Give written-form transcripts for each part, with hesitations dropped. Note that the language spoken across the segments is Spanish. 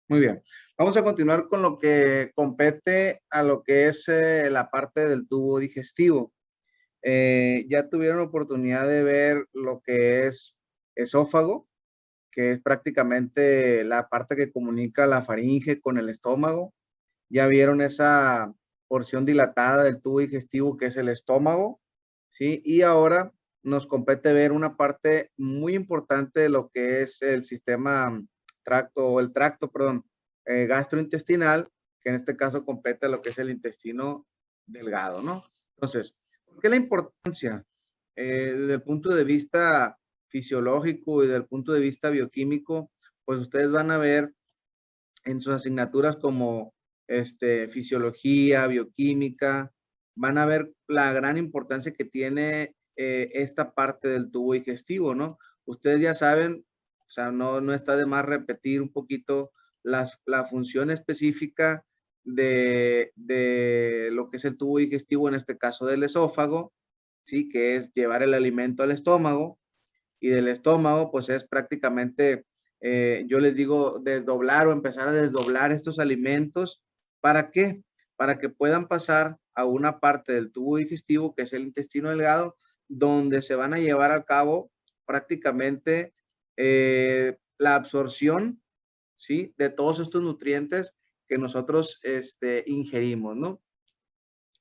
Muy bien. Vamos a continuar con lo que compete a lo que es la parte del tubo digestivo. Ya tuvieron oportunidad de ver lo que es esófago, que es prácticamente la parte que comunica la faringe con el estómago. Ya vieron esa porción dilatada del tubo digestivo que es el estómago, ¿sí? Y ahora nos compete ver una parte muy importante de lo que es el sistema tracto, o el tracto, perdón, gastrointestinal, que en este caso compete lo que es el intestino delgado, ¿no? Entonces, ¿por qué la importancia? Desde el punto de vista fisiológico y desde el punto de vista bioquímico, pues ustedes van a ver en sus asignaturas como fisiología, bioquímica, van a ver la gran importancia que tiene esta parte del tubo digestivo, ¿no? Ustedes ya saben, o sea, no está de más repetir un poquito la función específica de lo que es el tubo digestivo, en este caso del esófago, ¿sí? Que es llevar el alimento al estómago, y del estómago, pues es prácticamente, yo les digo, desdoblar o empezar a desdoblar estos alimentos. ¿Para qué? Para que puedan pasar a una parte del tubo digestivo, que es el intestino delgado, donde se van a llevar a cabo prácticamente la absorción, ¿sí? De todos estos nutrientes que nosotros ingerimos, ¿no?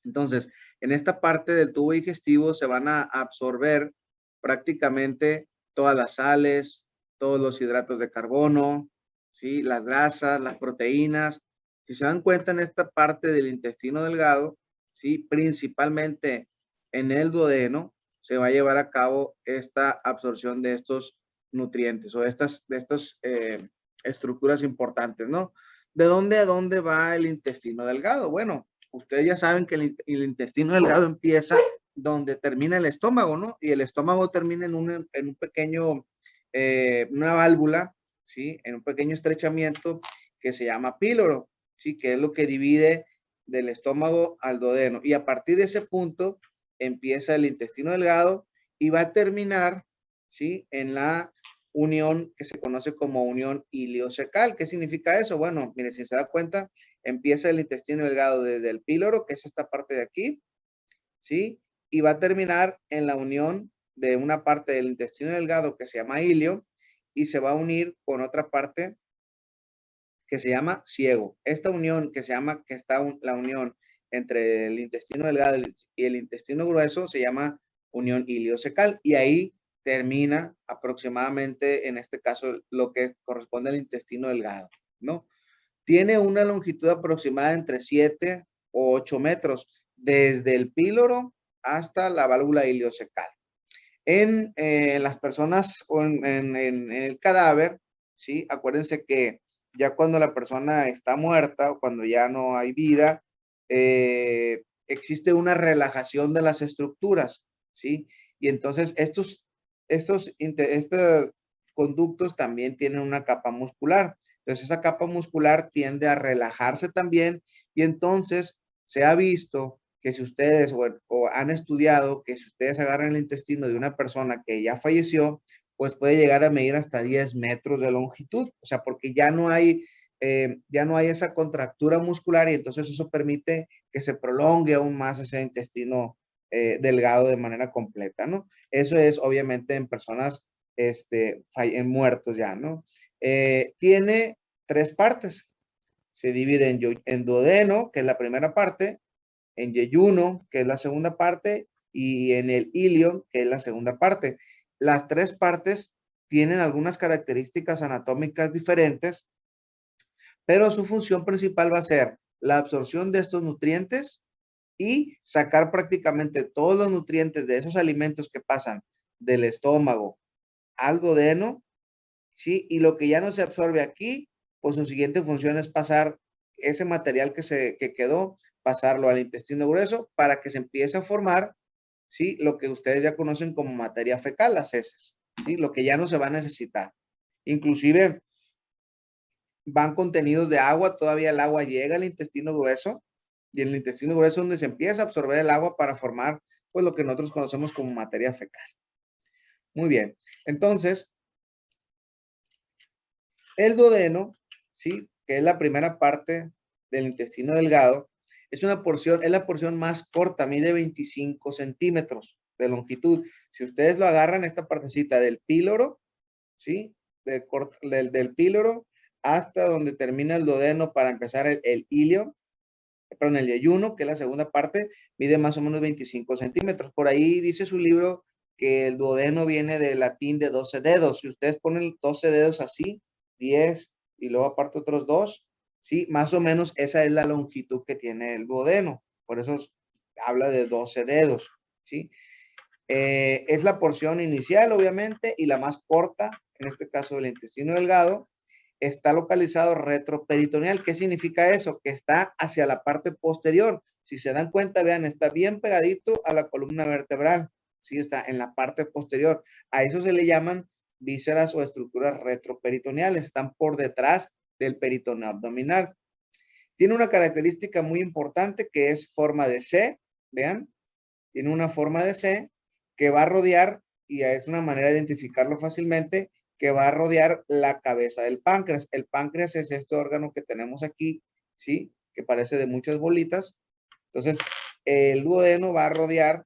Entonces, en esta parte del tubo digestivo se van a absorber prácticamente todas las sales, todos los hidratos de carbono, ¿sí? Las grasas, las proteínas. Si se dan cuenta en esta parte del intestino delgado, ¿sí? Principalmente en el duodeno, se va a llevar a cabo esta absorción de estos nutrientes o de estas estructuras importantes, ¿no? ¿De dónde a dónde va el intestino delgado? Bueno, ustedes ya saben que el intestino delgado empieza donde termina el estómago, ¿no? Y el estómago termina en un pequeño, una válvula, ¿sí? En un pequeño estrechamiento que se llama píloro, ¿sí? Que es lo que divide del estómago al duodeno. Y a partir de ese punto empieza el intestino delgado y va a terminar, ¿sí? En la unión que se conoce como unión iliocecal. ¿Qué significa eso? Bueno, mire, si se da cuenta, empieza el intestino delgado desde el píloro, que es esta parte de aquí, ¿sí? Y va a terminar en la unión de una parte del intestino delgado que se llama ilio y se va a unir con otra parte que se llama ciego. Esta unión que se llama, que está la unión entre el intestino delgado y el intestino grueso se llama unión iliocecal y ahí termina aproximadamente, en este caso, lo que corresponde al intestino delgado, ¿no? Tiene una longitud aproximada entre 7 o 8 metros, desde el píloro hasta la válvula iliocecal. En las personas o en el cadáver, ¿sí? Acuérdense que ya cuando la persona está muerta o cuando ya no hay vida, existe una relajación de las estructuras, ¿sí? Y entonces estos conductos también tienen una capa muscular. Entonces esa capa muscular tiende a relajarse también y entonces se ha visto que si ustedes o han estudiado que si ustedes agarran el intestino de una persona que ya falleció, pues puede llegar a medir hasta 10 metros de longitud, o sea, porque ya no hay esa contractura muscular y entonces eso permite que se prolongue aún más ese intestino delgado de manera completa, ¿no? Eso es obviamente en personas en muertos ya, ¿no? Tiene tres partes. Se divide en duodeno, que es la primera parte, en yeyuno, que es la segunda parte, y en el ilion, que es la segunda parte. Las tres partes tienen algunas características anatómicas diferentes, pero su función principal va a ser la absorción de estos nutrientes y sacar prácticamente todos los nutrientes de esos alimentos que pasan del estómago al duodeno, ¿sí? Y lo que ya no se absorbe aquí, pues su siguiente función es pasar ese material que quedó, pasarlo al intestino grueso para que se empiece a formar, ¿sí? Lo que ustedes ya conocen como materia fecal, las heces, ¿sí? Lo que ya no se va a necesitar. Inclusive van contenidos de agua, todavía el agua llega al intestino grueso y en el intestino grueso es donde se empieza a absorber el agua para formar, pues, lo que nosotros conocemos como materia fecal. Muy bien. Entonces, el duodeno, ¿sí? que es la primera parte del intestino delgado, es la porción más corta, mide 25 centímetros de longitud. Si ustedes lo agarran, esta partecita del píloro, ¿sí? Del píloro hasta donde termina el duodeno para empezar el ilio, perdón, el yeyuno, que es la segunda parte, mide más o menos 25 centímetros. Por ahí dice su libro que el duodeno viene del latín de 12 dedos. Si ustedes ponen 12 dedos así, 10 y luego aparte otros 2, ¿sí? Más o menos esa es la longitud que tiene el duodeno. Por eso habla de 12 dedos, ¿sí? Es la porción inicial, obviamente, y la más corta, en este caso del intestino delgado. Está localizado retroperitoneal. ¿Qué significa eso? Que está hacia la parte posterior. Si se dan cuenta, vean, está bien pegadito a la columna vertebral. Sí, está en la parte posterior. A eso se le llaman vísceras o estructuras retroperitoneales. Están por detrás del peritoneo abdominal. Tiene una característica muy importante que es forma de C. Vean, tiene una forma de C que va a rodear, y es una manera de identificarlo fácilmente, que va a rodear la cabeza del páncreas. El páncreas es este órgano que tenemos aquí, ¿sí? Que parece de muchas bolitas. Entonces, el duodeno va a rodear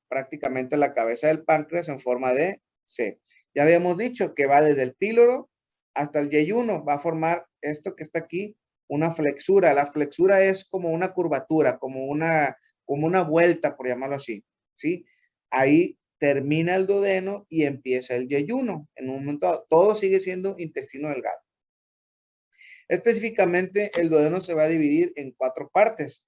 prácticamente la cabeza del páncreas en forma de C. Ya habíamos dicho que va desde el píloro hasta el yeyuno, va a formar esto que está aquí, una flexura. La flexura es como una curvatura, como una vuelta, por llamarlo así, ¿sí? Ahí termina el duodeno y empieza el yeyuno. En un momento, todo sigue siendo intestino delgado. Específicamente, el duodeno se va a dividir en 4 partes.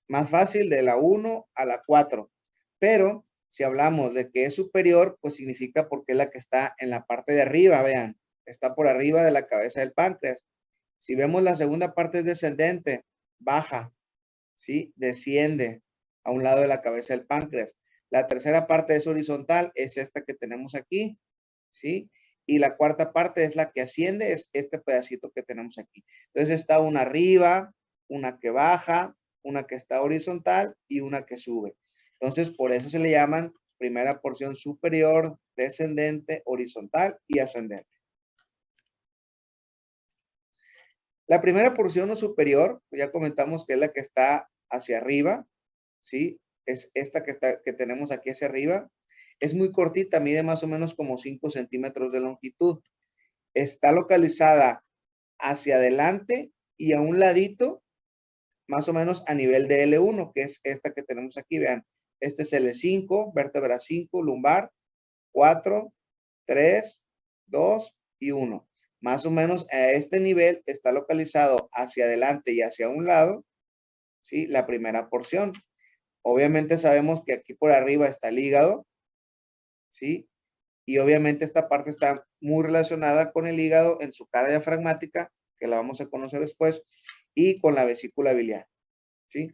Más fácil, de la 1 a la 4. Pero si hablamos de que es superior, pues significa porque es la que está en la parte de arriba, vean. Está por arriba de la cabeza del páncreas. Si vemos la segunda parte es descendente, baja, ¿sí? Desciende a un lado de la cabeza del páncreas. La tercera parte es horizontal, es esta que tenemos aquí, ¿sí? Y la cuarta parte es la que asciende, es este pedacito que tenemos aquí. Entonces está una arriba, una que baja, una que está horizontal y una que sube. Entonces, por eso se le llaman primera porción superior, descendente, horizontal y ascendente. La primera porción superior, ya comentamos que es la que está hacia arriba, ¿sí? Es esta que tenemos aquí hacia arriba. Es muy cortita, mide más o menos como 5 centímetros de longitud. Está localizada hacia adelante y a un ladito, más o menos a nivel de L1, que es esta que tenemos aquí, vean. Este es L5, vértebra 5, lumbar, 4, 3, 2 y 1. Más o menos a este nivel está localizado hacia adelante y hacia un lado, ¿sí? La primera porción. Obviamente sabemos que aquí por arriba está el hígado, ¿sí? Y obviamente esta parte está muy relacionada con el hígado en su cara diafragmática, que la vamos a conocer después, y con la vesícula biliar, ¿sí?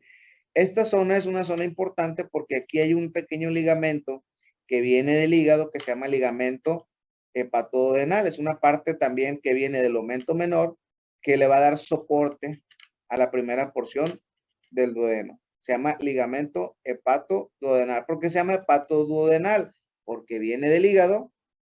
Esta zona es una zona importante porque aquí hay un pequeño ligamento que viene del hígado que se llama ligamento hepatoduodenal. Es una parte también que viene del omentón menor que le va a dar soporte a la primera porción del duodeno. Se llama ligamento hepatoduodenal. ¿Por qué se llama hepatoduodenal? Porque viene del hígado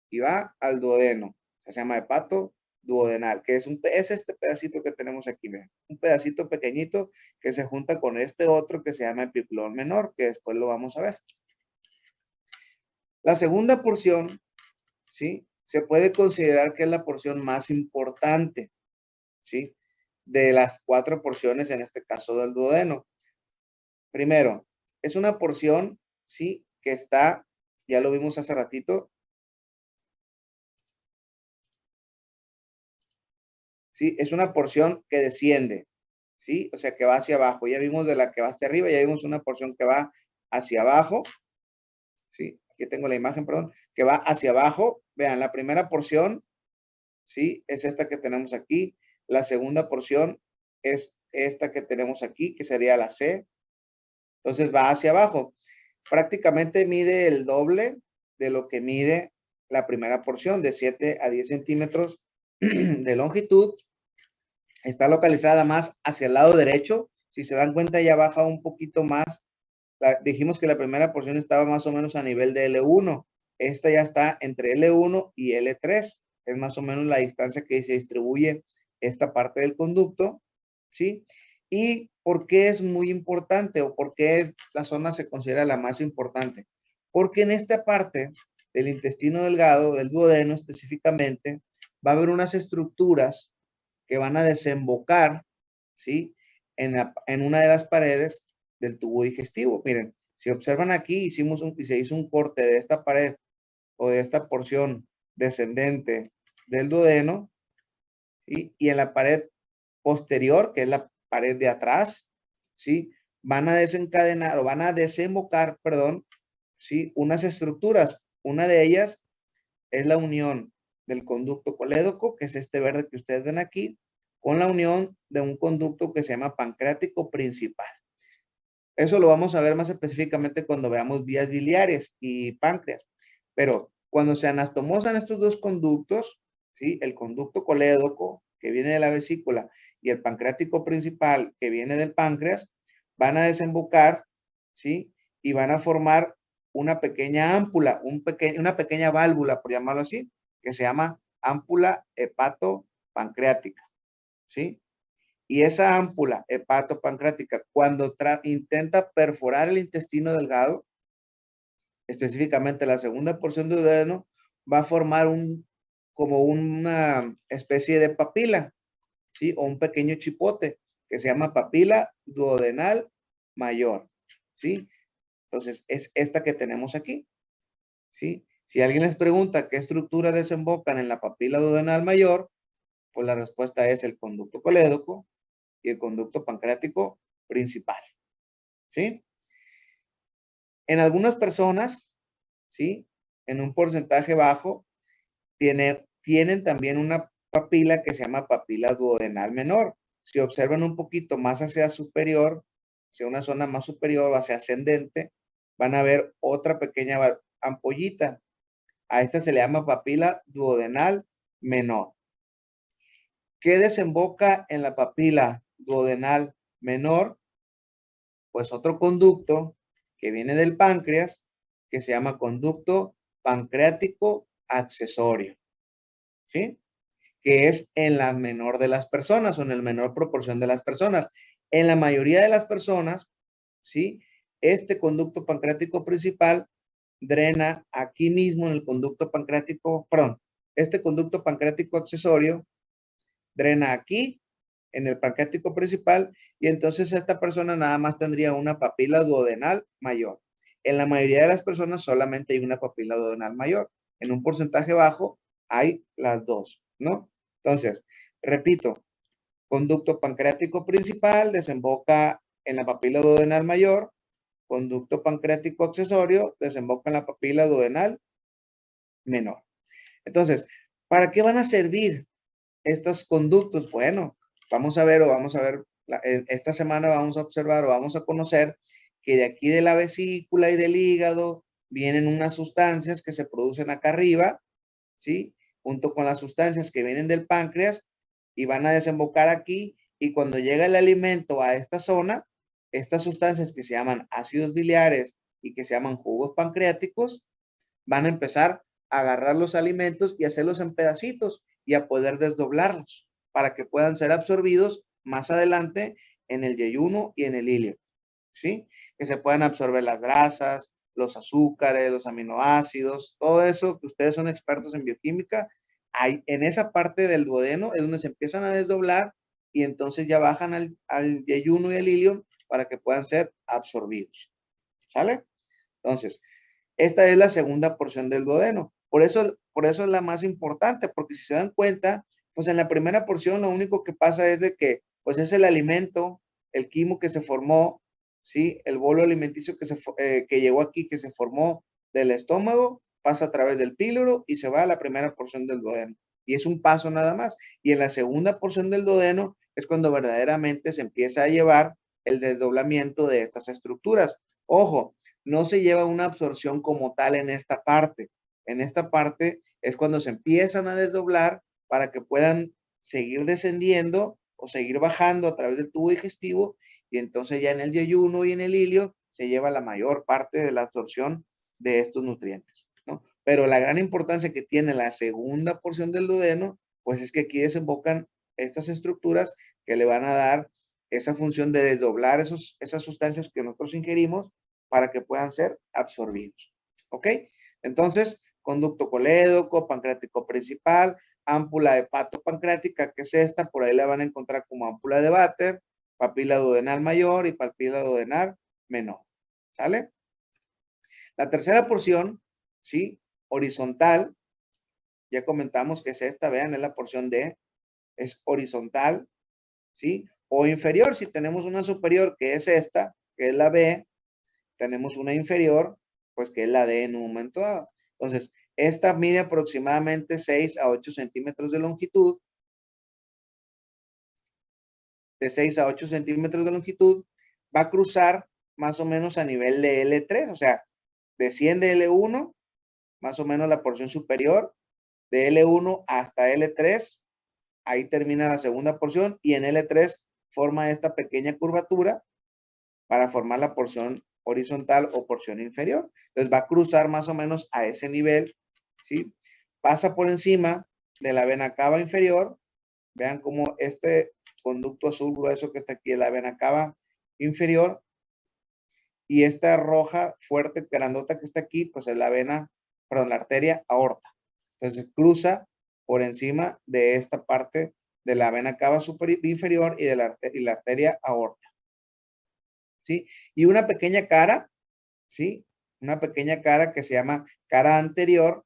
y va al duodeno. Se llama hepatoduodenal, que es este pedacito que tenemos aquí, vean. Un pedacito pequeñito que se junta con este otro que se llama epiplón menor, que después lo vamos a ver. La segunda porción, ¿sí? Se puede considerar que es la porción más importante, ¿sí? De las 4 porciones, en este caso del duodeno. Primero, es una porción, ¿sí? Que está, ya lo vimos hace ratito, ¿sí? Es una porción que desciende, ¿sí? O sea, que va hacia abajo. Ya vimos de la que va hacia arriba, ya vimos una porción que va hacia abajo, ¿sí? Aquí tengo la imagen, perdón, que va hacia abajo. Vean, la primera porción, ¿sí? Es esta que tenemos aquí. La segunda porción es esta que tenemos aquí, que sería la C. Entonces va hacia abajo. Prácticamente mide el doble de lo que mide la primera porción, de 7 a 10 centímetros de longitud. Está localizada más hacia el lado derecho. Si se dan cuenta, ya baja un poquito más. Dijimos que la primera porción estaba más o menos a nivel de L1. Esta ya está entre L1 y L3. Es más o menos la distancia que se distribuye esta parte del conducto, ¿sí? ¿Y por qué es muy importante o por qué la zona se considera la más importante? Porque en esta parte del intestino delgado, del duodeno específicamente, va a haber unas estructuras que van a desembocar, ¿sí? En una de las paredes del tubo digestivo. Miren, si observan aquí, se hizo un corte de esta pared o de esta porción descendente del duodeno, ¿sí? Y en la pared posterior, que es la pared de atrás, ¿sí? Van a desencadenar o van a desembocar, perdón, ¿sí? Unas estructuras. Una de ellas es la unión del conducto colédoco, que es este verde que ustedes ven aquí, con la unión de un conducto que se llama pancreático principal. Eso lo vamos a ver más específicamente cuando veamos vías biliares y páncreas. Pero cuando se anastomosan estos dos conductos, ¿sí? El conducto colédoco, que viene de la vesícula, y el pancreático principal, que viene del páncreas, van a desembocar, ¿sí? Y van a formar una pequeña ámpula, una pequeña válvula, por llamarlo así, que se llama ámpula hepatopancreática, ¿sí? Y esa ámpula hepatopancreática, cuando intenta perforar el intestino delgado, específicamente la segunda porción del duodeno, va a formar como una especie de papila, ¿sí? O un pequeño chipote que se llama papila duodenal mayor, ¿sí? Entonces, es esta que tenemos aquí, ¿sí? Si alguien les pregunta qué estructura desembocan en la papila duodenal mayor, pues la respuesta es el conducto colédoco y el conducto pancreático principal, ¿sí? En algunas personas, ¿sí? En un porcentaje bajo, tienen también una papila que se llama papila duodenal menor. Si observan un poquito más hacia superior, hacia una zona más superior o hacia ascendente, van a ver otra pequeña ampollita. A esta se le llama papila duodenal menor. ¿Qué desemboca en la papila duodenal menor? Pues otro conducto que viene del páncreas, que se llama conducto pancreático accesorio, ¿sí? Que es en la menor de las personas o en el menor proporción de las personas. En la mayoría de las personas, ¿sí? Este conducto pancreático principal drena aquí mismo en el conducto pancreático, perdón, este conducto pancreático accesorio drena aquí en el pancreático principal y entonces esta persona nada más tendría una papila duodenal mayor. En la mayoría de las personas solamente hay una papila duodenal mayor. En un porcentaje bajo hay las dos, ¿no? Entonces, repito, conducto pancreático principal desemboca en la papila duodenal mayor, conducto pancreático accesorio desemboca en la papila duodenal menor. Entonces, ¿para qué van a servir estos conductos? Bueno, vamos a ver esta semana vamos a observar o vamos a conocer que de aquí de la vesícula y del hígado vienen unas sustancias que se producen acá arriba, ¿sí? Junto con las sustancias que vienen del páncreas y van a desembocar aquí y cuando llega el alimento a esta zona, estas sustancias que se llaman ácidos biliares y que se llaman jugos pancreáticos, van a empezar a agarrar los alimentos y hacerlos en pedacitos y a poder desdoblarlos para que puedan ser absorbidos más adelante en el yeyuno y en el ilio, ¿sí? Que se puedan absorber las grasas, los azúcares, los aminoácidos, todo eso que ustedes son expertos en bioquímica, hay, en esa parte del duodeno es donde se empiezan a desdoblar y entonces ya bajan al yeyuno y al ilio para que puedan ser absorbidos, ¿sale? Entonces, esta es la segunda porción del duodeno. Por eso es la más importante, porque si se dan cuenta, pues en la primera porción lo único que pasa es de que, pues es el alimento, el quimo que se formó, ¿sí? El bolo alimenticio que llegó aquí, que se formó del estómago, pasa a través del píloro y se va a la primera porción del duodeno. Y es un paso nada más. Y en la segunda porción del duodeno es cuando verdaderamente se empieza a llevar el desdoblamiento de estas estructuras. Ojo, no se lleva una absorción como tal en esta parte. En esta parte es cuando se empiezan a desdoblar para que puedan seguir descendiendo o seguir bajando a través del tubo digestivo y entonces ya en el yeyuno y en el ilio se lleva la mayor parte de la absorción de estos nutrientes, ¿no? Pero la gran importancia que tiene la segunda porción del duodeno, pues es que aquí desembocan estas estructuras que le van a dar esa función de desdoblar esas sustancias que nosotros ingerimos para que puedan ser absorbidos. ¿Ok? Entonces, conducto colédoco, pancreático principal, ámpula hepatopancreática, que es esta, por ahí la van a encontrar como ámpula de Vater, papila duodenal mayor y papila duodenal menor. ¿Sale? La tercera porción, ¿sí? Horizontal, ya comentamos que es esta, vean, es la porción D, es horizontal, ¿sí? O inferior, si tenemos una superior que es esta, que es la B, tenemos una inferior, pues que es la D en un momento dado. Entonces, esta mide aproximadamente 6 a 8 centímetros de longitud, de 6 a 8 centímetros de longitud, va a cruzar más o menos a nivel de L3, o sea, desciende L1, más o menos la porción superior, de L1 hasta L3, ahí termina la segunda porción, y en L3 forma esta pequeña curvatura para formar la porción horizontal o porción inferior. Entonces va a cruzar más o menos a ese nivel, ¿sí? Pasa por encima de la vena cava inferior. Vean cómo este conducto azul grueso que está aquí es la vena cava inferior, y esta roja fuerte grandota que está aquí, pues es la vena, perdón, la arteria aorta. Entonces cruza por encima de esta parte de la vena cava inferior y de la arteria aorta. ¿Sí? Y una pequeña cara, ¿sí? Una pequeña cara que se llama cara anterior,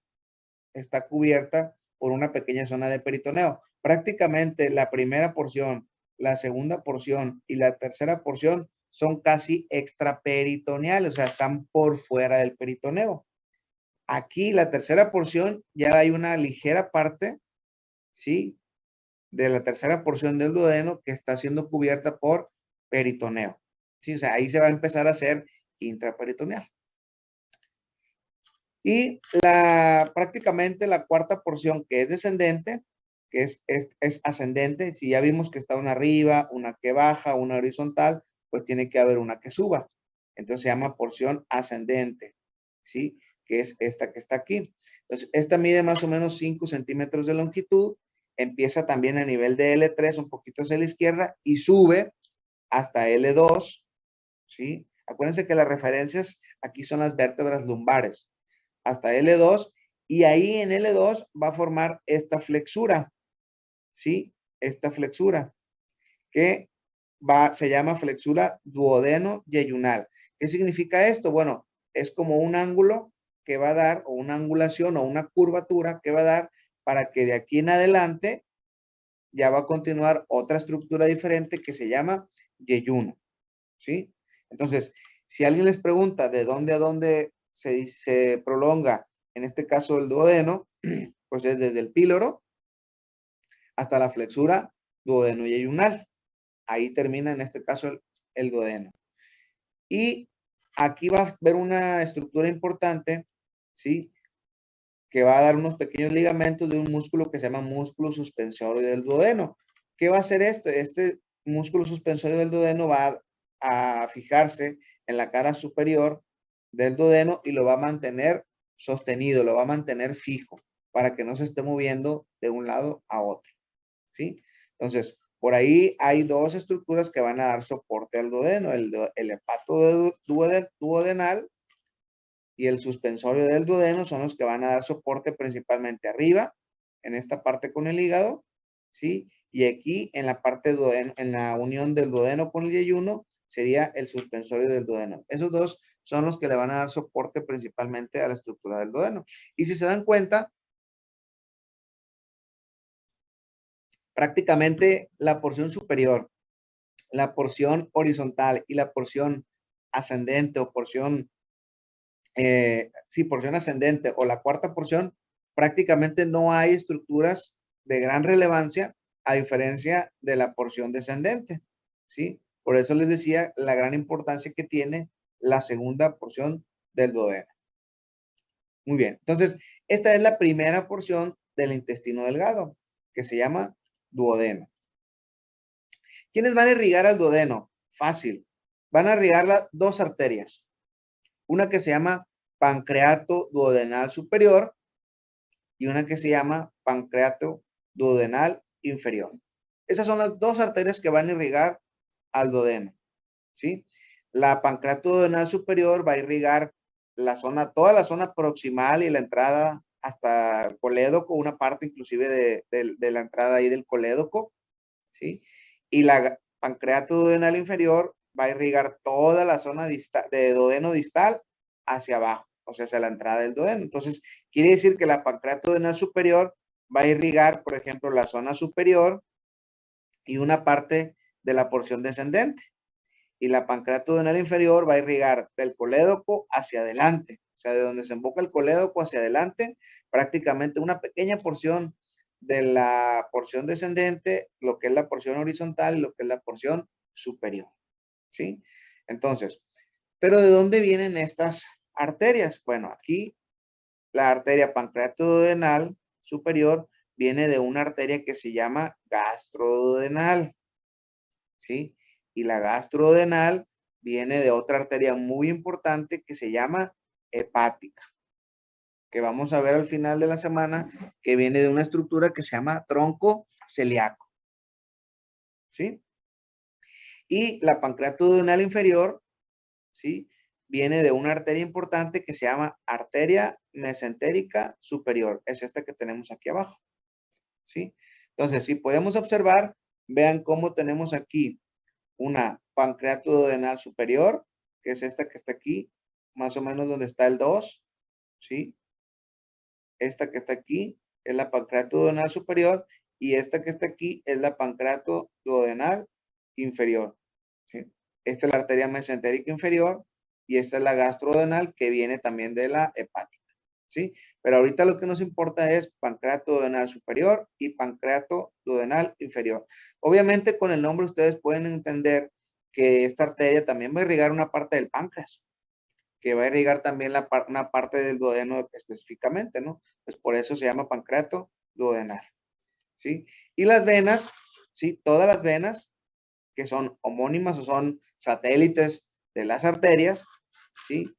está cubierta por una pequeña zona de peritoneo. Prácticamente la primera porción, la segunda porción y la tercera porción son casi extraperitoneales, o sea, están por fuera del peritoneo. Aquí la tercera porción ya hay una ligera parte, ¿sí? De la tercera porción del duodeno que está siendo cubierta por peritoneo. Sí, o sea, ahí se va a empezar a hacer intraperitoneal. Y prácticamente la cuarta porción que es descendente, que es ascendente, si ya vimos que está una arriba, una que baja, una horizontal, pues tiene que haber una que suba. Entonces se llama porción ascendente, ¿sí? Que es esta que está aquí. Entonces, esta mide más o menos 5 centímetros de longitud, empieza también a nivel de L3, un poquito hacia la izquierda, y sube hasta L2, ¿sí? Acuérdense que las referencias aquí son las vértebras lumbares, hasta L2, y ahí en L2 va a formar esta flexura, ¿sí? Esta flexura, que se llama flexura duodeno-yeyunal. ¿Qué significa esto? Bueno, es como un ángulo que va a dar, o una angulación, o una curvatura que va a dar para que de aquí en adelante ya va a continuar otra estructura diferente que se llama yeyuno, ¿sí? Entonces, si alguien les pregunta de dónde a dónde se prolonga, en este caso el duodeno, pues es desde el píloro hasta la flexura duodeno-yeyunal. Ahí termina en este caso el duodeno. Y aquí va a haber una estructura importante, ¿sí? Que va a dar unos pequeños ligamentos de un músculo que se llama músculo suspensorio del duodeno. ¿Qué va a hacer esto? Este músculo suspensorio del duodeno va a fijarse en la cara superior del duodeno y lo va a mantener sostenido, lo va a mantener fijo para que no se esté moviendo de un lado a otro, ¿sí? Entonces, por ahí hay dos estructuras que van a dar soporte al duodeno, el hepato duodenal y el suspensorio del duodeno son los que van a dar soporte principalmente arriba, en esta parte con el hígado, ¿sí? Y aquí en la parte duodeno, en la unión del duodeno con el yeyuno, sería el suspensorio del duodeno. Esos dos son los que le van a dar soporte principalmente a la estructura del duodeno. Y si se dan cuenta, prácticamente la porción superior, la porción horizontal y la porción ascendente o porción porción ascendente o la cuarta porción, prácticamente no hay estructuras de gran relevancia a diferencia de la porción descendente, ¿sí? Por eso les decía la gran importancia que tiene la segunda porción del duodeno. Muy bien, entonces esta es la primera porción del intestino delgado, que se llama duodeno. ¿Quiénes van a irrigar al duodeno? Fácil. Van a irrigar dos arterias. Una que se llama pancreato duodenal superior y una que se llama pancreato duodenal inferior. Esas son las dos arterias que van a irrigar al duodeno, ¿sí? La pancreato duodenal superior va a irrigar la zona, toda la zona proximal y la entrada hasta el colédoco, una parte inclusive de la entrada ahí del colédoco, ¿sí? Y la pancreato duodenal inferior va a irrigar toda la zona de duodeno distal hacia abajo, o sea, hacia la entrada del duodeno. Entonces, quiere decir que la pancreato duodenal superior va a irrigar, por ejemplo, la zona superior y una parte de la porción descendente. Y la pancreato duodenal inferior va a irrigar del colédoco hacia adelante, o sea, de donde se emboca el colédoco hacia adelante, prácticamente una pequeña porción de la porción descendente, lo que es la porción horizontal y lo que es la porción superior, ¿sí? Entonces, ¿pero de dónde vienen estas arterias? Bueno, aquí la arteria pancreato duodenal superior viene de una arteria que se llama gastroduodenal, ¿sí? Y la gastrodenal viene de otra arteria muy importante que se llama hepática, que vamos a ver al final de la semana, que viene de una estructura que se llama tronco celíaco, ¿sí? Y la pancreatoduodenal inferior, ¿sí? Viene de una arteria importante que se llama arteria mesentérica superior. Es esta que tenemos aquí abajo, ¿sí? Entonces, si podemos observar, vean cómo tenemos aquí una pancreato duodenal superior, que es esta que está aquí, más o menos donde está el 2, ¿sí? Esta que está aquí es la pancreato duodenal superior y esta que está aquí es la pancreato duodenal inferior, ¿sí? Esta es la arteria mesentérica inferior y esta es la gastroduodenal que viene también de la hepática, ¿sí? Pero ahorita lo que nos importa es pancreato duodenal superior y pancreato duodenal inferior. Obviamente con el nombre ustedes pueden entender que esta arteria también va a irrigar una parte del páncreas, que va a irrigar también una parte del duodeno específicamente, ¿no? Pues por eso se llama pancreato duodenal, ¿sí? Y las venas, ¿sí? Todas las venas que son homónimas o son satélites de las arterias, ¿sí?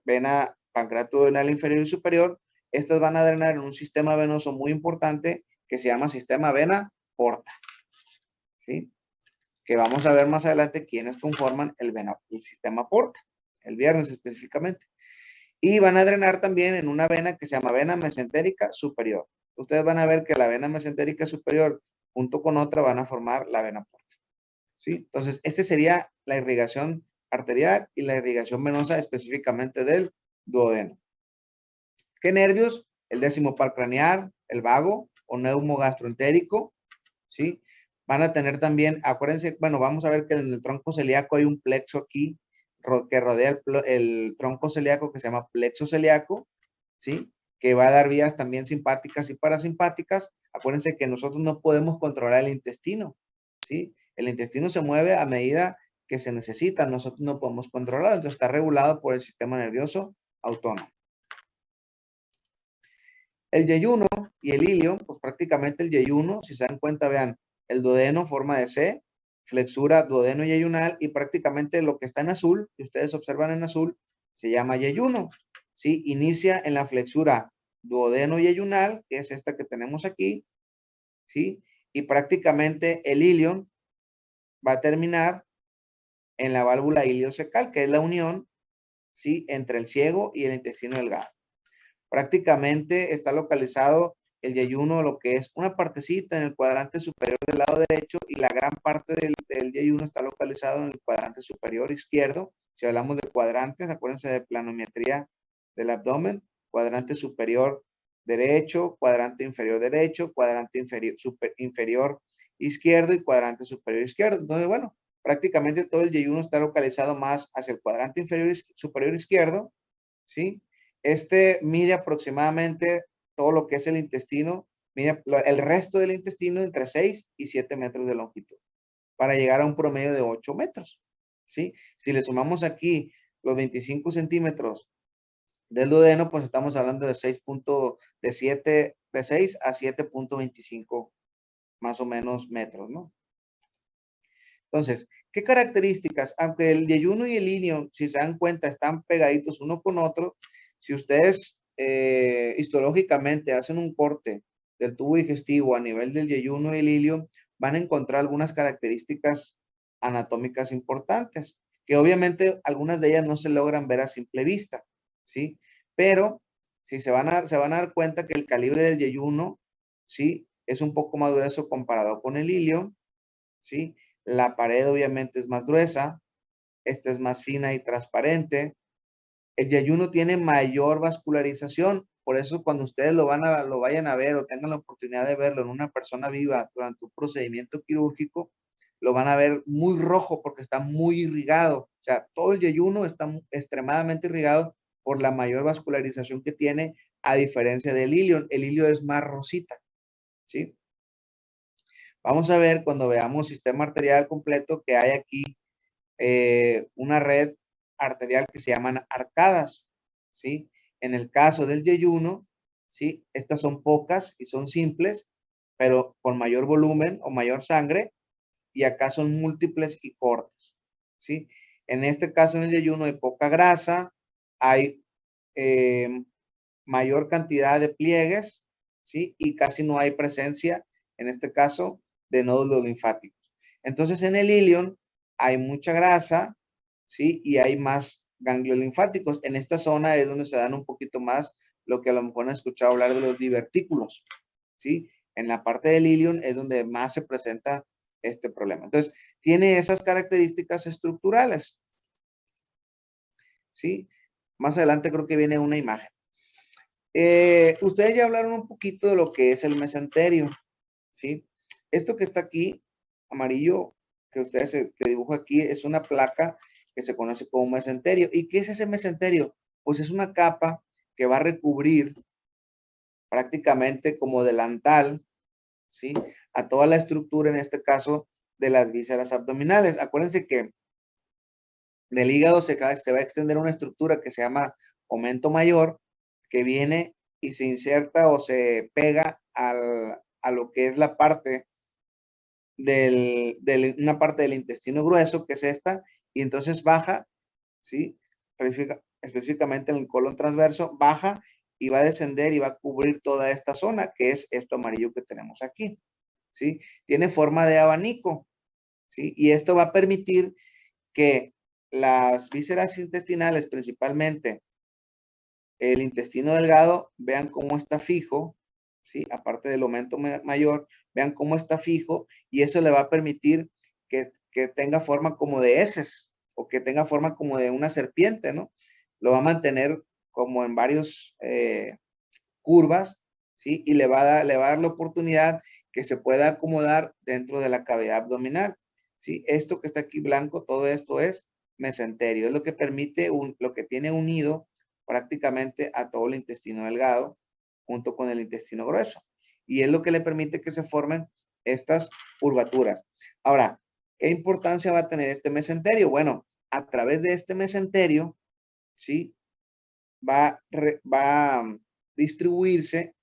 Vena pancreato duodenal inferior y superior, estas van a drenar en un sistema venoso muy importante que se llama sistema vena porta, ¿sí? Que vamos a ver más adelante quiénes conforman el sistema porta, el viernes específicamente. Y van a drenar también en una vena que se llama vena mesentérica superior. Ustedes van a ver que la vena mesentérica superior junto con otra van a formar la vena porta, ¿sí? Entonces, esta sería la irrigación arterial y la irrigación venosa específicamente del duodeno. ¿Qué nervios? El décimo par craneal, el vago o neumo gastroentérico, ¿sí? Van a tener también, acuérdense, bueno, vamos a ver que en el tronco celíaco hay un plexo aquí que rodea el tronco celíaco que se llama plexo celíaco, ¿sí? Que va a dar vías también simpáticas y parasimpáticas. Acuérdense que nosotros no podemos controlar el intestino, ¿sí? El intestino se mueve a medida que se necesita, nosotros no podemos controlarlo, entonces está regulado por el sistema nervioso autónomo. El yeyuno y el ilio, pues prácticamente el yeyuno, si se dan cuenta, vean, el duodeno forma de C, flexura duodeno yeyunal y prácticamente lo que está en azul, que ustedes observan en azul, se llama yeyuno, ¿sí? Inicia en la flexura duodeno yeyunal, que es esta que tenemos aquí, ¿sí? Y prácticamente el ilion va a terminar en la válvula iliocecal, que es la unión, ¿sí? Entre el ciego y el intestino delgado. Prácticamente está localizado el yeyuno, lo que es una partecita en el cuadrante superior del lado derecho y la gran parte del yeyuno está localizado en el cuadrante superior izquierdo. Si hablamos de cuadrantes, acuérdense de planometría del abdomen, cuadrante superior derecho, cuadrante inferior derecho, cuadrante inferior izquierdo y cuadrante superior izquierdo. Entonces, bueno, prácticamente todo el yeyuno está localizado más hacia el cuadrante superior izquierdo, ¿sí? Este mide aproximadamente todo lo que es el intestino, mide el resto del intestino entre 6 y 7 metros de longitud, para llegar a un promedio de 8 metros, ¿sí? Si le sumamos aquí los 25 centímetros del duodeno, pues estamos hablando de 6 a 7.25 más o menos metros, ¿no? Entonces, ¿qué características? Aunque el yeyuno y el ilio, si se dan cuenta, están pegaditos uno con otro, si ustedes histológicamente hacen un corte del tubo digestivo a nivel del yeyuno y el ilio, van a encontrar algunas características anatómicas importantes, que obviamente algunas de ellas no se logran ver a simple vista, ¿sí? Pero si se van a dar cuenta que el calibre del yeyuno, ¿sí? Es un poco más grueso comparado con el ilion, ¿sí? La pared obviamente es más gruesa, esta es más fina y transparente. El yeyuno tiene mayor vascularización, por eso cuando ustedes lo vayan a ver o tengan la oportunidad de verlo en una persona viva durante un procedimiento quirúrgico, lo van a ver muy rojo porque está muy irrigado. O sea, todo el yeyuno está extremadamente irrigado por la mayor vascularización que tiene, a diferencia del ilion. El ilion es más rosita, ¿sí? Vamos a ver cuando veamos sistema arterial completo que hay aquí una red arterial que se llaman arcadas, ¿sí? En el caso del yeyuno, ¿sí? Estas son pocas y son simples, pero con mayor volumen o mayor sangre, y acá son múltiples y cortas, ¿sí? En este caso, en el yeyuno hay poca grasa, hay mayor cantidad de pliegues, ¿sí? Y casi no hay presencia, en este caso, de nódulos linfáticos. Entonces, en el ilion hay mucha grasa, ¿sí? Y hay más ganglios linfáticos. En esta zona es donde se dan un poquito más lo que a lo mejor han escuchado hablar de los divertículos, ¿sí? En la parte del ilion es donde más se presenta este problema. Entonces, tiene esas características estructurales, ¿sí? Más adelante creo que viene una imagen. Ustedes ya hablaron un poquito de lo que es el mesenterio, ¿sí? Esto que está aquí, amarillo, que ustedes que dibujo aquí, es una placa que se conoce como mesenterio. ¿Y qué es ese mesenterio? Pues es una capa que va a recubrir prácticamente como delantal, ¿sí? A toda la estructura, en este caso, de las vísceras abdominales. Acuérdense que del hígado se va a extender una estructura que se llama aumento mayor, que viene y se inserta o se pega a lo que es la parte una parte del intestino grueso, que es esta, y entonces baja, ¿sí? Específicamente en el colon transverso, baja y va a descender y va a cubrir toda esta zona, que es esto amarillo que tenemos aquí, ¿sí? Tiene forma de abanico, ¿sí? Y esto va a permitir que las vísceras intestinales, principalmente el intestino delgado, vean cómo está fijo, ¿sí? Aparte del aumento mayor, vean cómo está fijo, y eso le va a permitir que tenga forma como de heces o que tenga forma como de una serpiente, ¿no? Lo va a mantener como en varios curvas, ¿sí? Y le va a dar la oportunidad que se pueda acomodar dentro de la cavidad abdominal, ¿sí? Esto que está aquí blanco, todo esto es mesenterio, es lo que permite, lo que tiene unido prácticamente a todo el intestino delgado junto con el intestino grueso. Y es lo que le permite que se formen estas curvaturas. Ahora, ¿qué importancia va a tener este mesenterio? Bueno, a través de este mesenterio, ¿sí? Va a distribuirse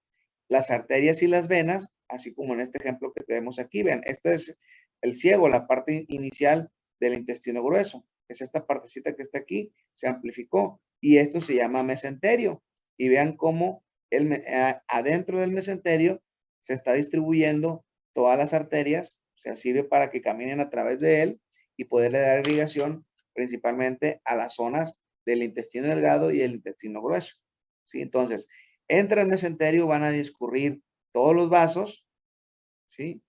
las arterias y las venas, así como en este ejemplo que tenemos aquí. Vean, este es el ciego, la parte inicial del intestino grueso. Es esta partecita que está aquí, se amplificó y esto se llama mesenterio. Y vean cómo adentro del mesenterio se está distribuyendo todas las arterias, o sea, sirve para que caminen a través de él y poderle dar irrigación principalmente a las zonas del intestino delgado y el intestino grueso. ¿Sí? Entonces, entre el mesenterio van a discurrir todos los vasos, ¿sí?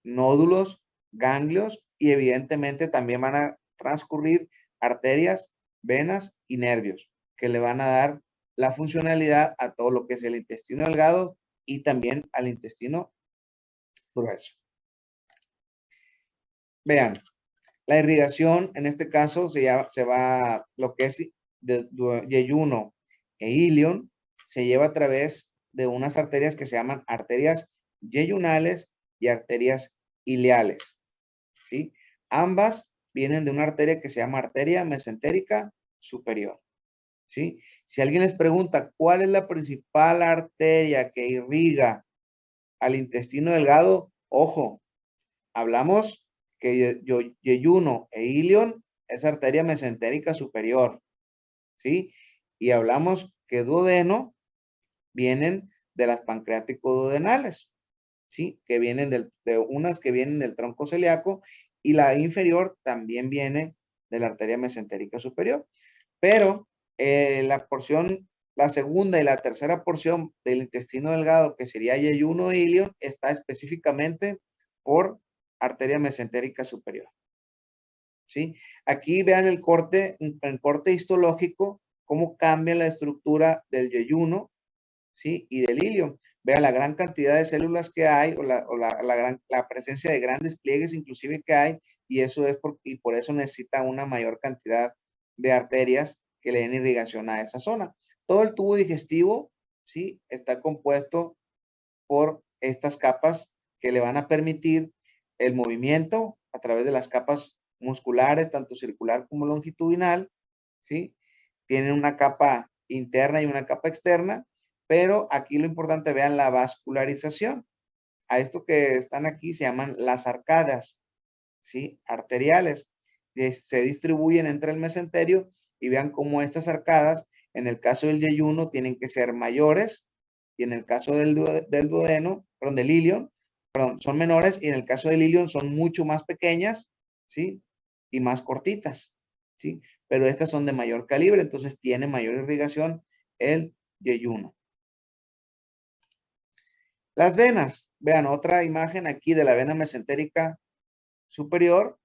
Nódulos, ganglios y evidentemente también van a transcurrir arterias, venas y nervios que le van a dar la funcionalidad a todo lo que es el intestino delgado y también al intestino grueso. Vean, la irrigación en este caso se va, lo que es de yeyuno e ilion, se lleva a través de unas arterias que se llaman arterias yeyunales y arterias ileales, ¿sí? Ambas vienen de una arteria que se llama arteria mesentérica superior, ¿sí? Si alguien les pregunta cuál es la principal arteria que irriga al intestino delgado, ojo, hablamos que yeyuno e ilion es arteria mesentérica superior, ¿sí? Y hablamos que duodeno vienen de las pancreático-duodenales, ¿sí? Que vienen de unas que vienen del tronco celíaco y la inferior también viene de la arteria mesentérica superior. Pero la segunda y la tercera porción del intestino delgado, que sería yeyuno e ilion, está específicamente por arteria mesentérica superior. ¿Sí? Aquí vean el corte histológico, cómo cambia la estructura del yeyuno, ¿sí? Y del ilion. Vean la gran cantidad de células que hay, o la presencia de grandes pliegues inclusive que hay, y eso es por eso necesita una mayor cantidad de arterias que le den irrigación a esa zona. Todo el tubo digestivo, ¿sí? Está compuesto por estas capas que le van a permitir el movimiento a través de las capas musculares, tanto circular como longitudinal, ¿sí? Tienen una capa interna y una capa externa, pero aquí lo importante, vean la vascularización. A esto que están aquí se llaman las arcadas, ¿sí? Arteriales. Se distribuyen entre el mesenterio y vean cómo estas arcadas, en el caso del yeyuno, tienen que ser mayores y en el caso del duodeno, perdón, del ilion, perdón, son menores y en el caso del ilion son mucho más pequeñas, ¿sí? Y más cortitas, ¿sí? Pero estas son de mayor calibre, entonces tiene mayor irrigación el yeyuno. Las venas, vean otra imagen aquí de la vena mesentérica superior,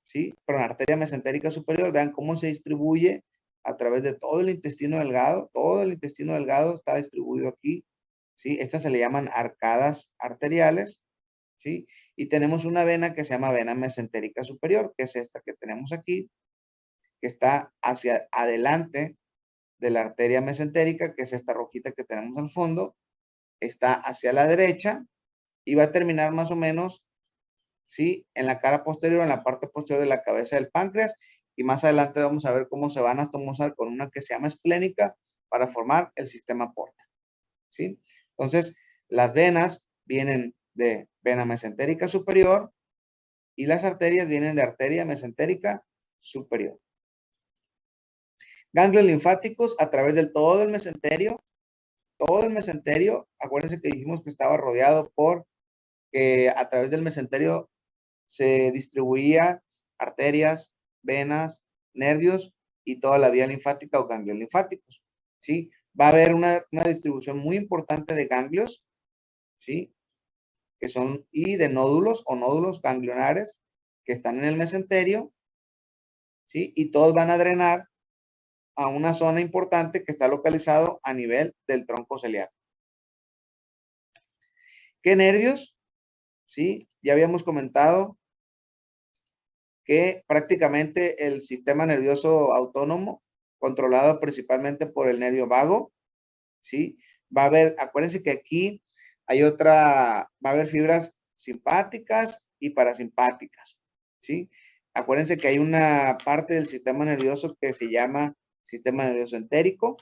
¿sí? Perdón, arteria mesentérica superior, vean cómo se distribuye a través de todo el intestino delgado, todo el intestino delgado está distribuido aquí, ¿sí? Estas se le llaman arcadas arteriales, ¿sí? Y tenemos una vena que se llama vena mesentérica superior, que es esta que tenemos aquí, que está hacia adelante de la arteria mesentérica, que es esta rojita que tenemos al fondo, está hacia la derecha y va a terminar más o menos, ¿sí? En la cara posterior, en la parte posterior de la cabeza del páncreas, y más adelante vamos a ver cómo se van a anastomosar con una que se llama esplénica para formar el sistema porta, ¿sí? Entonces, las venas vienen de vena mesentérica superior y las arterias vienen de arteria mesentérica superior. Ganglios linfáticos a través del todo el mesenterio, acuérdense que dijimos que estaba rodeado por, a través del mesenterio se distribuía arterias, venas, nervios y toda la vía linfática o ganglios linfáticos, ¿sí? Va a haber una distribución muy importante de ganglios, ¿sí? Que son, y de nódulos o nódulos ganglionares que están en el mesenterio, ¿sí? Y todos van a drenar a una zona importante que está localizado a nivel del tronco celíaco. ¿Qué nervios? ¿Sí? Ya habíamos comentado que prácticamente el sistema nervioso autónomo, controlado principalmente por el nervio vago, ¿sí? Va a haber, acuérdense que aquí va a haber fibras simpáticas y parasimpáticas, ¿sí? Acuérdense que hay una parte del sistema nervioso que se llama sistema nervioso entérico,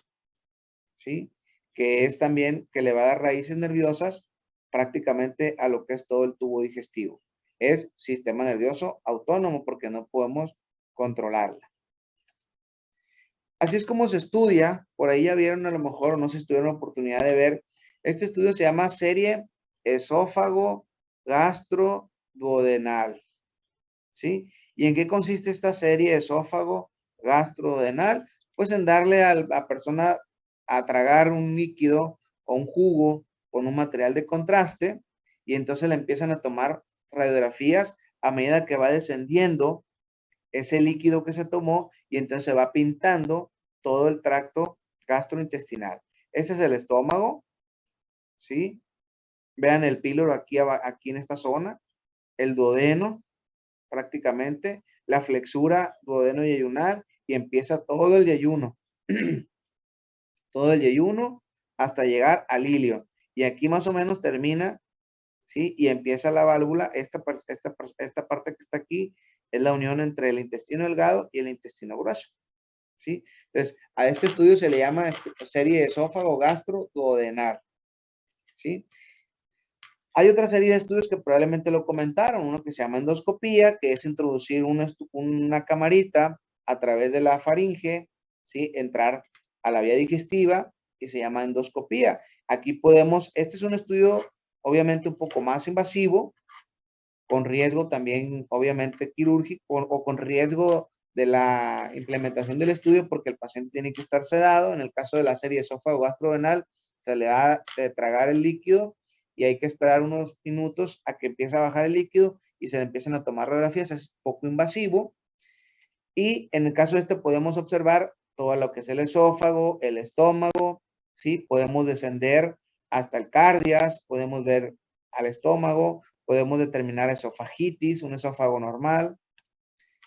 ¿sí? Que es también que le va a dar raíces nerviosas prácticamente a lo que es todo el tubo digestivo. Es sistema nervioso autónomo porque no podemos controlarla. Así es como se estudia, por ahí ya vieron a lo mejor, o no se tuvieron la oportunidad de ver, este estudio se llama serie esófago gastroduodenal, ¿sí? ¿Y en qué consiste esta serie esófago gastroduodenal? Pues en darle a la persona a tragar un líquido o un jugo con un material de contraste y entonces le empiezan a tomar radiografías a medida que va descendiendo ese líquido que se tomó y entonces se va pintando todo el tracto gastrointestinal. Ese es el estómago, ¿sí? Vean el píloro aquí, aquí en esta zona, el duodeno prácticamente, la flexura duodeno yeyunal y empieza todo el yeyuno, todo el yeyuno hasta llegar al ilio. Y aquí más o menos termina, ¿sí? Y empieza la válvula, esta parte que está aquí es la unión entre el intestino delgado y el intestino grueso, ¿sí? Entonces, a este estudio se le llama serie de esófago gastroduodenal, ¿sí? Hay otra serie de estudios que probablemente lo comentaron, uno que se llama endoscopía, que es introducir una camarita a través de la faringe, ¿sí? Entrar a la vía digestiva, y se llama endoscopía. Aquí podemos, este es un estudio obviamente un poco más invasivo, con riesgo también, obviamente, quirúrgico o con riesgo de la implementación del estudio porque el paciente tiene que estar sedado. En el caso de la serie esófago gastrodenal, se le da de tragar el líquido y hay que esperar unos minutos a que empiece a bajar el líquido y se le empiecen a tomar radiografías. Es poco invasivo. Y en el caso de este podemos observar todo lo que es el esófago, el estómago, ¿sí? Podemos descender hasta el cardias, podemos ver al estómago, podemos determinar esofagitis, un esófago normal,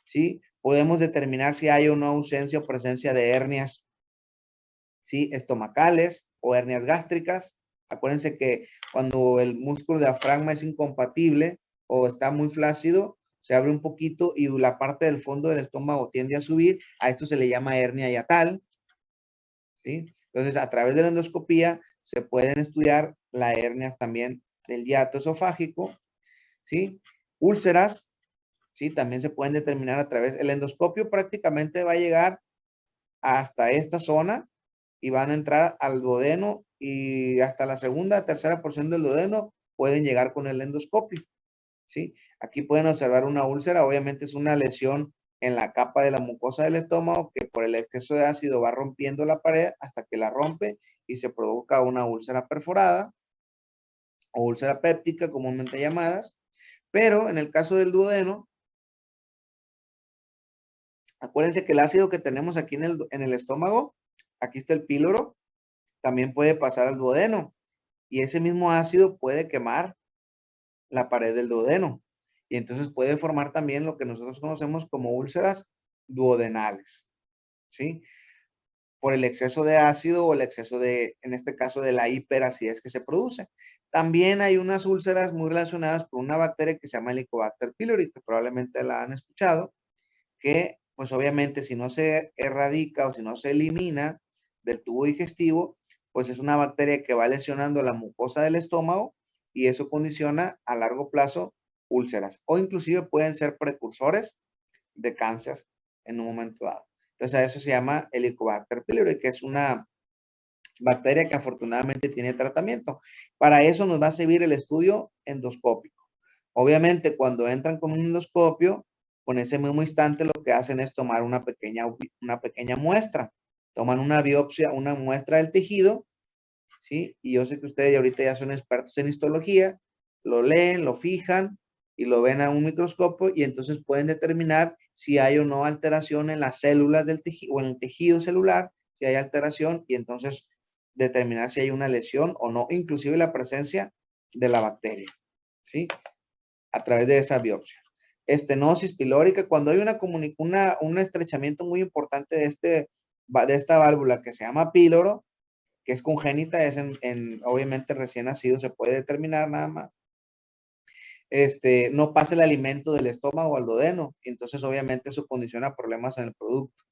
¿sí? Podemos determinar si hay o no ausencia o presencia de hernias, ¿sí? Estomacales o hernias gástricas. Acuérdense que cuando el músculo diafragma es incompatible o está muy flácido, se abre un poquito y la parte del fondo del estómago tiende a subir. A esto se le llama hernia hiatal, ¿sí? Entonces, a través de la endoscopía se pueden estudiar las hernias también del hiato esofágico, ¿sí? Úlceras, ¿sí? También se pueden determinar a través, el endoscopio prácticamente va a llegar hasta esta zona y van a entrar al duodeno y hasta la segunda, tercera porción del duodeno pueden llegar con el endoscopio, ¿sí? Aquí pueden observar una úlcera, obviamente es una lesión en la capa de la mucosa del estómago que por el exceso de ácido va rompiendo la pared hasta que la rompe y se provoca una úlcera perforada o úlcera péptica comúnmente llamadas, pero en el caso del duodeno, acuérdense que el ácido que tenemos aquí en el estómago, aquí está el píloro, también puede pasar al duodeno y ese mismo ácido puede quemar la pared del duodeno y entonces puede formar también lo que nosotros conocemos como úlceras duodenales, ¿sí? Por el exceso de ácido o el exceso de, en este caso, de la hiperacidez que se produce. También hay unas úlceras muy relacionadas con una bacteria que se llama Helicobacter pylori, que probablemente la han escuchado, que pues obviamente si no se erradica o si no se elimina del tubo digestivo, pues es una bacteria que va lesionando la mucosa del estómago y eso condiciona a largo plazo úlceras o inclusive pueden ser precursores de cáncer en un momento dado. Entonces a eso se llama Helicobacter pylori, que es una bacteria que afortunadamente tiene tratamiento. Para eso nos va a servir el estudio endoscópico. Obviamente cuando entran con un endoscopio, con ese mismo instante lo que hacen es tomar una pequeña muestra. Toman una biopsia, una muestra del tejido, ¿sí? Y yo sé que ustedes ahorita ya son expertos en histología, lo leen, lo fijan y lo ven a un microscopio y entonces pueden determinar si hay o no alteración en las células del tejido o en el tejido celular, si hay alteración y entonces determinar si hay una lesión o no, inclusive la presencia de la bacteria, ¿sí? A través de esa biopsia. Estenosis pilórica, cuando hay un estrechamiento muy importante de esta válvula que se llama píloro, que es congénita, es obviamente recién nacido, se puede determinar nada más. No pasa el alimento del estómago al duodeno, y entonces obviamente eso condiciona problemas en el producto.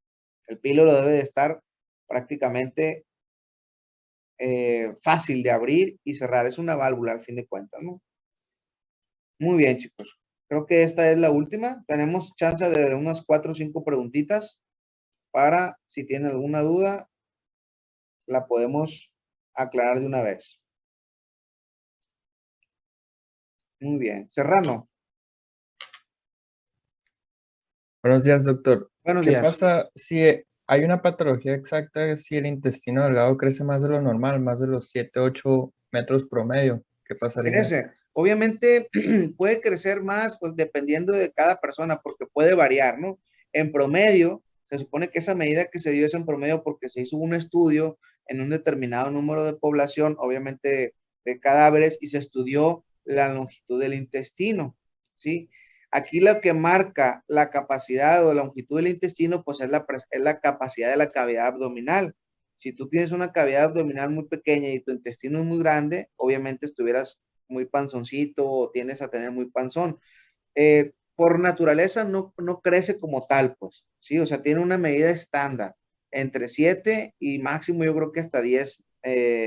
El píloro debe de estar prácticamente fácil de abrir y cerrar, es una válvula al fin de cuentas, ¿no? Muy bien, chicos. Creo que esta es la última. Tenemos chance de unas 4 o 5 preguntitas para, si tienen alguna duda, la podemos aclarar de una vez. Muy bien. Serrano. Buenos días, doctor. Buenos ¿Qué días. pasa si hay una patología exacta si el intestino delgado crece más de lo normal, más de los 7, 8 metros promedio? ¿Qué pasaría en eso? Crece. Obviamente puede crecer más, pues dependiendo de cada persona, porque puede variar, ¿no? En promedio, se supone que esa medida que se dio es en promedio porque se hizo un estudio en un determinado número de población, obviamente de cadáveres, y se estudió la longitud del intestino, ¿sí? Aquí lo que marca la capacidad o la longitud del intestino, pues es la capacidad de la cavidad abdominal. Si tú tienes una cavidad abdominal muy pequeña y tu intestino es muy grande, obviamente estuvieras muy panzoncito o tienes a tener muy panzón. Por naturaleza no crece como tal, pues, ¿sí? O sea, tiene una medida estándar entre 7 y máximo yo creo que hasta 10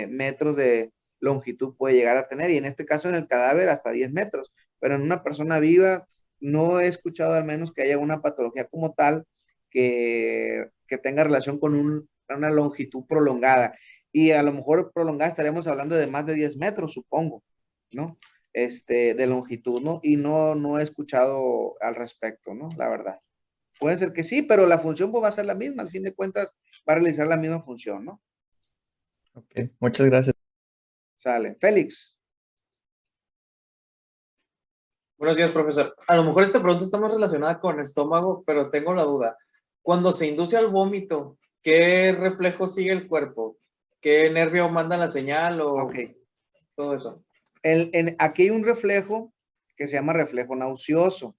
metros de longitud puede llegar a tener y en este caso en el cadáver hasta 10 metros, pero en una persona viva no he escuchado al menos que haya una patología como tal que tenga relación con una longitud prolongada y a lo mejor prolongada estaremos hablando de más de 10 metros, supongo. ¿no? De longitud, ¿no? Y no he escuchado al respecto, ¿no? La verdad. Puede ser que sí, pero la función pues, va a ser la misma. Al fin de cuentas, va a realizar la misma función, ¿no? Ok, muchas gracias. Sale. Félix. Buenos días, profesor. A lo mejor esta pregunta está más relacionada con estómago, pero tengo la duda. Cuando se induce al vómito, ¿qué reflejo sigue el cuerpo? ¿Qué nervio manda la señal o Ok. todo eso? Aquí hay un reflejo que se llama reflejo nauseoso,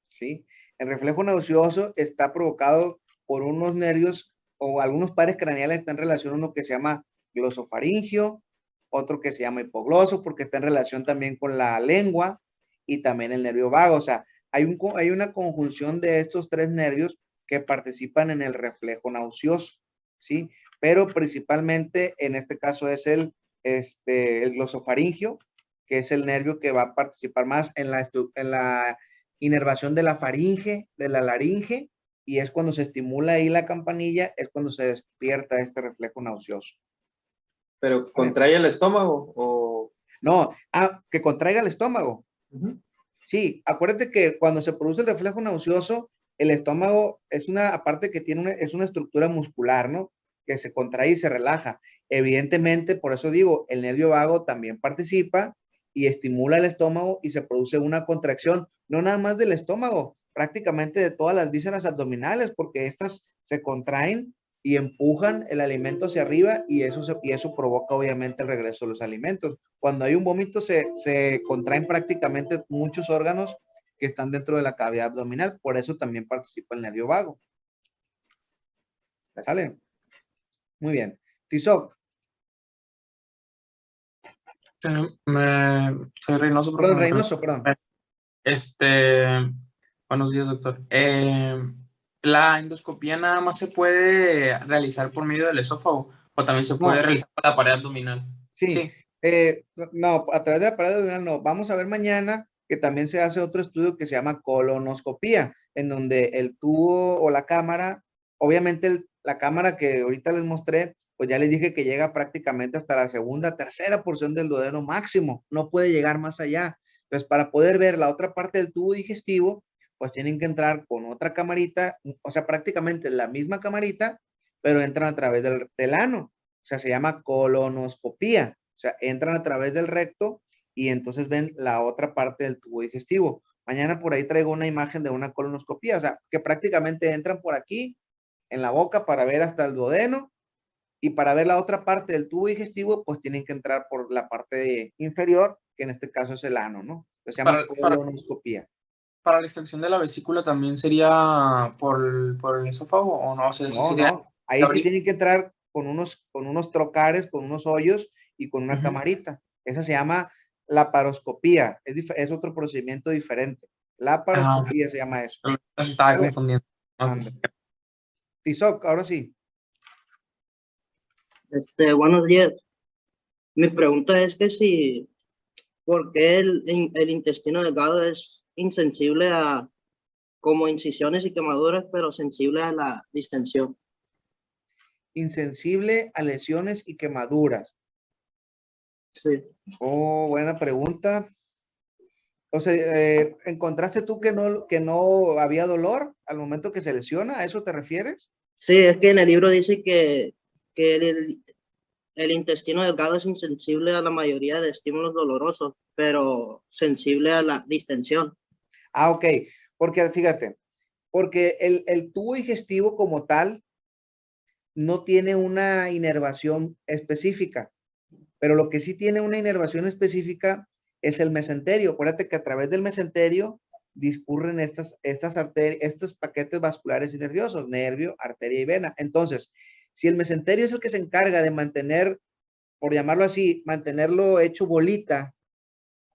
¿sí? El reflejo nauseoso está provocado por unos nervios o algunos pares craneales están en relación a uno que se llama glosofaringio, otro que se llama hipogloso porque está en relación también con la lengua y también el nervio vago. O sea, hay una conjunción de estos tres nervios que participan en el reflejo nauseoso, ¿sí? Pero principalmente en este caso es el glosofaringio, que es el nervio que va a participar más en la inervación de la faringe, de la laringe, y es cuando se estimula ahí la campanilla, es cuando se despierta este reflejo nauseoso. ¿Pero contrae el estómago o...? No, que contraiga el estómago. Sí, acuérdate que cuando se produce el reflejo nauseoso, el estómago es aparte que es una estructura muscular, ¿no? Que se contrae y se relaja. Evidentemente, por eso digo, el nervio vago también participa y estimula el estómago y se produce una contracción, no nada más del estómago, prácticamente de todas las vísceras abdominales, porque estas se contraen y empujan el alimento hacia arriba y eso provoca obviamente el regreso de los alimentos. Cuando hay un vómito se contraen prácticamente muchos órganos que están dentro de la cavidad abdominal, por eso también participa el nervio vago. ¿Sale? Muy bien. Tizoc. Soy Reynoso, Perdón, profe. Reynoso, perdón. Este, buenos días, doctor. ¿La endoscopía nada más se puede realizar por medio del esófago o también se puede No, realizar por la pared abdominal? sí. No, a través de la pared abdominal no. Vamos a ver mañana que también se hace otro estudio que se llama colonoscopía, en donde el tubo o la cámara, obviamente la cámara que ahorita les mostré, pues ya les dije que llega prácticamente hasta la segunda, tercera porción del duodeno máximo, no puede llegar más allá. Entonces, para poder ver la otra parte del tubo digestivo, pues tienen que entrar con otra camarita, o sea, prácticamente la misma camarita, pero entran a través del ano. O sea, se llama colonoscopía. O sea, entran a través del recto y entonces ven la otra parte del tubo digestivo. Mañana por ahí traigo una imagen de una colonoscopía, o sea, que prácticamente entran por aquí en la boca para ver hasta el duodeno y para ver la otra parte del tubo digestivo, pues tienen que entrar por la parte inferior, que en este caso es el ano, ¿no? Entonces se llama colonoscopía. Para la extracción de la vesícula también sería por el esófago o no? O sea, eso No, sería no, ahí sí tienen que entrar con unos trocares, con unos hoyos y con una camarita. Esa se llama laparoscopía, es otro procedimiento diferente. Laparoscopía se llama eso. Se estaba ¿Vale? confundiendo. Ande. Tizoc, ahora sí. Buenos días. Mi pregunta es que si, ¿por qué el intestino delgado es insensible a como incisiones y quemaduras, pero sensible a la distensión? Insensible a lesiones y quemaduras. Sí. Oh, buena pregunta. O sea, ¿encontraste tú que no había dolor al momento que se lesiona? ¿A eso te refieres? Sí, es que en el libro dice que el intestino delgado es insensible a la mayoría de estímulos dolorosos, pero sensible a la distensión. Ah, ok. Porque fíjate, porque el tubo digestivo como tal no tiene una inervación específica, pero lo que sí tiene una inervación específica es el mesenterio. Acuérdate que a través del mesenterio discurren estos paquetes vasculares y nerviosos, nervio, arteria y vena. Entonces, si el mesenterio es el que se encarga de mantener, por llamarlo así, mantenerlo hecho bolita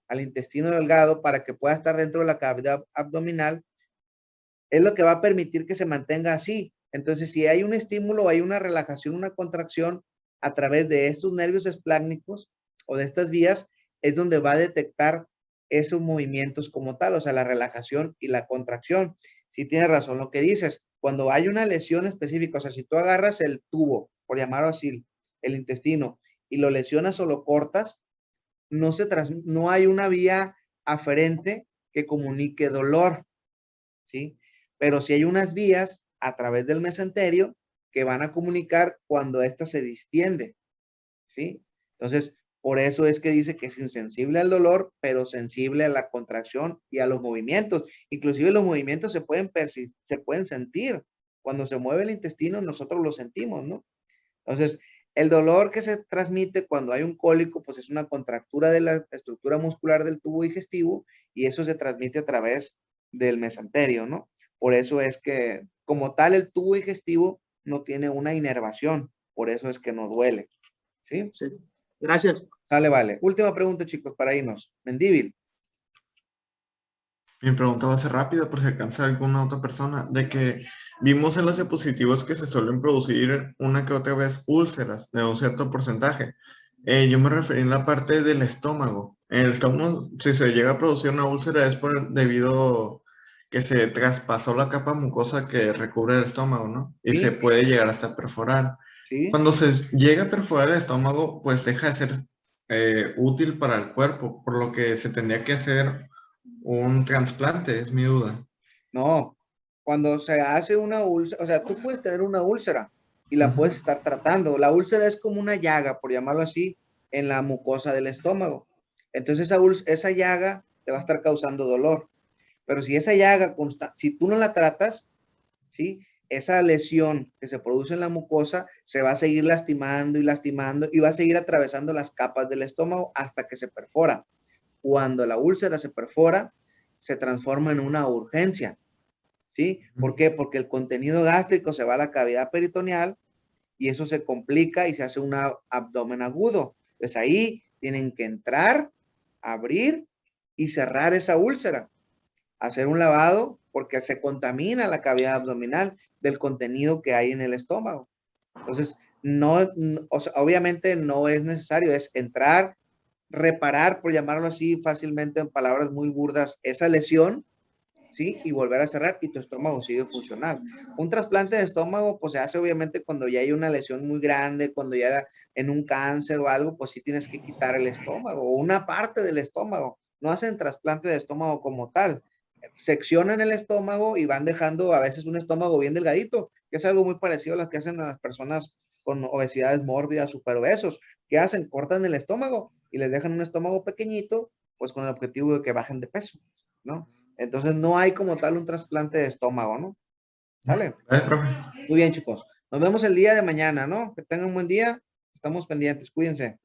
al intestino delgado para que pueda estar dentro de la cavidad abdominal, es lo que va a permitir que se mantenga así. Entonces, si hay un estímulo, hay una relajación, una contracción a través de estos nervios esplácnicos o de estas vías, es donde va a detectar esos movimientos como tal, o sea, la relajación y la contracción. Si tienes razón lo que dices, cuando hay una lesión específica, o sea, si tú agarras el tubo, por llamarlo así, el intestino, y lo lesionas o lo cortas, no hay una vía aferente que comunique dolor, ¿sí? Pero sí hay unas vías a través del mesenterio que van a comunicar cuando ésta se distiende, ¿sí? Entonces, por eso es que dice que es insensible al dolor, pero sensible a la contracción y a los movimientos. Inclusive los movimientos se pueden sentir. Cuando se mueve el intestino, nosotros lo sentimos, ¿no? Entonces, el dolor que se transmite cuando hay un cólico, pues es una contractura de la estructura muscular del tubo digestivo y eso se transmite a través del mesenterio, ¿no? Por eso es que, como tal, el tubo digestivo no tiene una inervación, por eso es que no duele, ¿sí? Sí. Gracias. Sale, vale. Última pregunta, chicos, para irnos. Mendíbil. Mi pregunta va a ser rápida por si alcanza alguna otra persona, de que vimos en los diapositivos que se suelen producir una que otra vez úlceras de un cierto porcentaje. Yo me referí en la parte del estómago. En el estómago, si se llega a producir una úlcera es debido que se traspasó la capa mucosa que recubre el estómago, ¿no? Y Sí. se puede llegar hasta perforar. ¿Sí? Cuando se llega a perforar el estómago, pues deja de ser útil para el cuerpo, por lo que se tendría que hacer un trasplante, es mi duda. No, cuando se hace una úlcera, o sea, tú puedes tener una úlcera y la puedes estar tratando. La úlcera es como una llaga, por llamarlo así, en la mucosa del estómago. Entonces esa llaga te va a estar causando dolor. Pero si esa llaga, si tú no la tratas, ¿sí? Esa lesión que se produce en la mucosa se va a seguir lastimando y lastimando y va a seguir atravesando las capas del estómago hasta que se perfora. Cuando la úlcera se perfora, se transforma en una urgencia. ¿Sí? ¿Por qué? Porque el contenido gástrico se va a la cavidad peritoneal y eso se complica y se hace un abdomen agudo. Pues ahí tienen que entrar, abrir y cerrar esa úlcera. Hacer un lavado porque se contamina la cavidad abdominal del contenido que hay en el estómago. Entonces, o sea, obviamente no es necesario, es entrar, reparar, por llamarlo así fácilmente en palabras muy burdas, esa lesión, ¿sí? Y volver a cerrar y tu estómago sigue funcional. Un trasplante de estómago, pues se hace obviamente cuando ya hay una lesión muy grande, cuando ya era en un cáncer o algo, pues sí tienes que quitar el estómago o una parte del estómago. No hacen trasplante de estómago como tal. Seccionan el estómago y van dejando a veces un estómago bien delgadito, que es algo muy parecido a lo que hacen a las personas con obesidades mórbidas, superobesos. ¿Qué hacen? Cortan el estómago y les dejan un estómago pequeñito, pues con el objetivo de que bajen de peso, ¿no? Entonces no hay como tal un trasplante de estómago, ¿no? ¿Sale? Gracias, profe. Muy bien, chicos. Nos vemos el día de mañana, ¿no? Que tengan un buen día. Estamos pendientes. Cuídense.